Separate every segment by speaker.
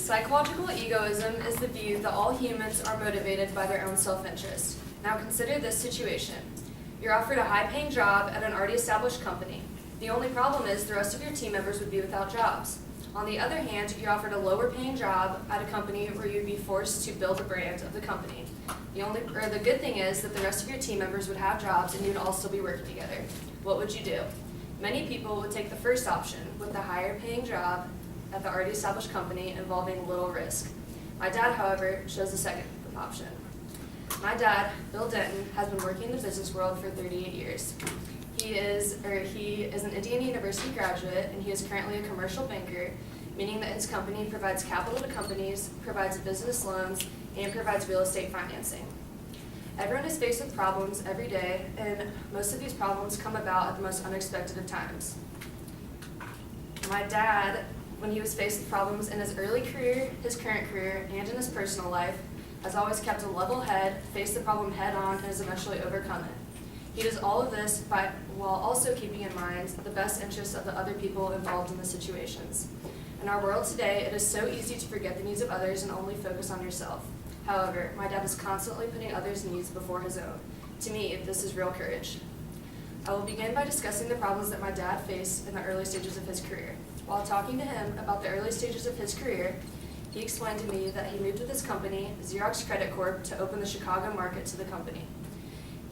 Speaker 1: Psychological egoism is the view that all humans are motivated by their own self-interest. Now consider this situation. You're offered a high-paying job at an already established company. The only problem is the rest of your team members would be without jobs. On the other hand, you're offered a lower-paying job at a company where you'd be forced to build a brand of the company. The good thing is that the rest of your team members would have jobs and you'd all still be working together. What would you do? Many people would take the first option with the higher-paying job at the already established company involving little risk. My dad, however, chose the second option. My dad, Bill Denton, has been working in the business world for 38 years. He is an Indiana University graduate, and he is currently a commercial banker, meaning that his company provides capital to companies, provides business loans, and provides real estate financing. Everyone is faced with problems every day, and most of these problems come about at the most unexpected of times. My dad, when he was faced with problems in his early career, his current career, and in his personal life, has always kept a level head, faced the problem head on, and has eventually overcome it. He does all of this while also keeping in mind the best interests of the other people involved in the situations. In our world today, it is so easy to forget the needs of others and only focus on yourself. However, my dad is constantly putting others' needs before his own. To me, this is real courage. I will begin by discussing the problems that my dad faced in the early stages of his career. While talking to him about the early stages of his career, he explained to me that he moved with his company, Xerox Credit Corp, to open the Chicago market to the company.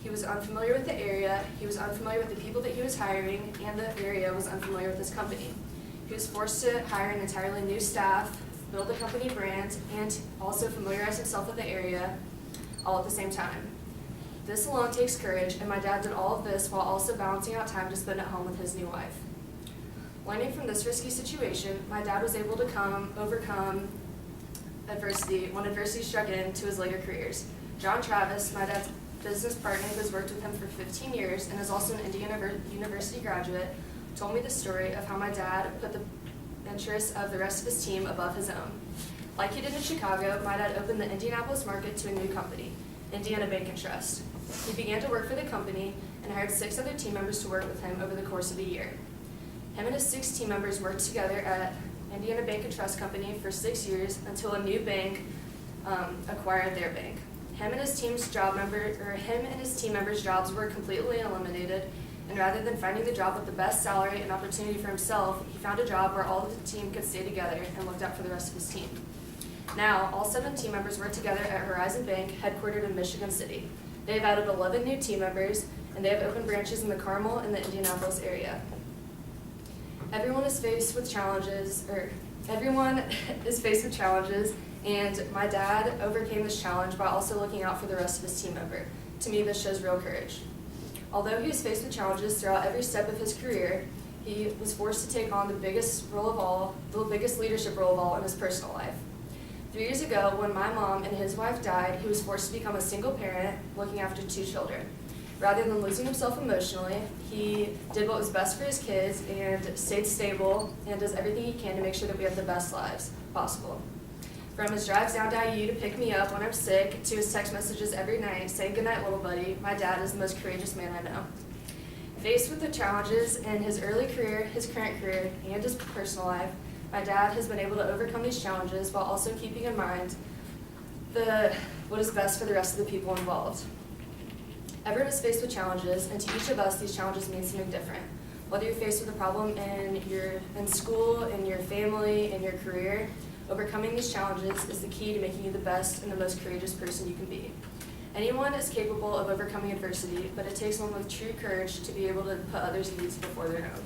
Speaker 1: He was unfamiliar with the area, he was unfamiliar with the people that he was hiring, and the area was unfamiliar with his company. He was forced to hire an entirely new staff, build the company brand, and also familiarize himself with the area all at the same time. This alone takes courage, and my dad did all of this while also balancing out time to spend at home with his new wife. Learning from this risky situation, my dad was able to overcome adversity when adversity struck into his later careers. John Travis, my dad's business partner who has worked with him for 15 years and is also an Indiana University graduate, told me the story of how my dad put the interests of the rest of his team above his own. Like he did in Chicago, my dad opened the Indianapolis market to a new company, Indiana Bank and Trust. He began to work for the company and hired 6 other team members to work with him over the course of a year. Him and his 6 team members worked together at Indiana Bank and Trust Company for 6 years until a new bank acquired their bank. Him and his team members' jobs were completely eliminated, and rather than finding the job with the best salary and opportunity for himself, he found a job where all of the team could stay together and looked out for the rest of his team. Now, all 7 team members work together at Horizon Bank, headquartered in Michigan City. They have added 11 new team members, and they have opened branches in the Carmel and the Indianapolis area. Everyone is faced with challenges, and my dad overcame this challenge by also looking out for the rest of his team member. To me, this shows real courage. Although he was faced with challenges throughout every step of his career, he was forced to take on the biggest leadership role of all in his personal life. 3 years ago, when my mom and his wife died, he was forced to become a single parent looking after 2 children. Rather than losing himself emotionally, he did what was best for his kids and stayed stable and does everything he can to make sure that we have the best lives possible. From his drives down to IU to pick me up when I'm sick, to his text messages every night saying goodnight little buddy, my dad is the most courageous man I know. Faced with the challenges in his early career, his current career, and his personal life, my dad has been able to overcome these challenges while also keeping in mind what is best for the rest of the people involved. Everyone is faced with challenges, and to each of us, these challenges mean something different. Whether you're faced with a problem in school, in your family, in your career, overcoming these challenges is the key to making you the best and the most courageous person you can be. Anyone is capable of overcoming adversity, but it takes one with true courage to be able to put others' needs before their own.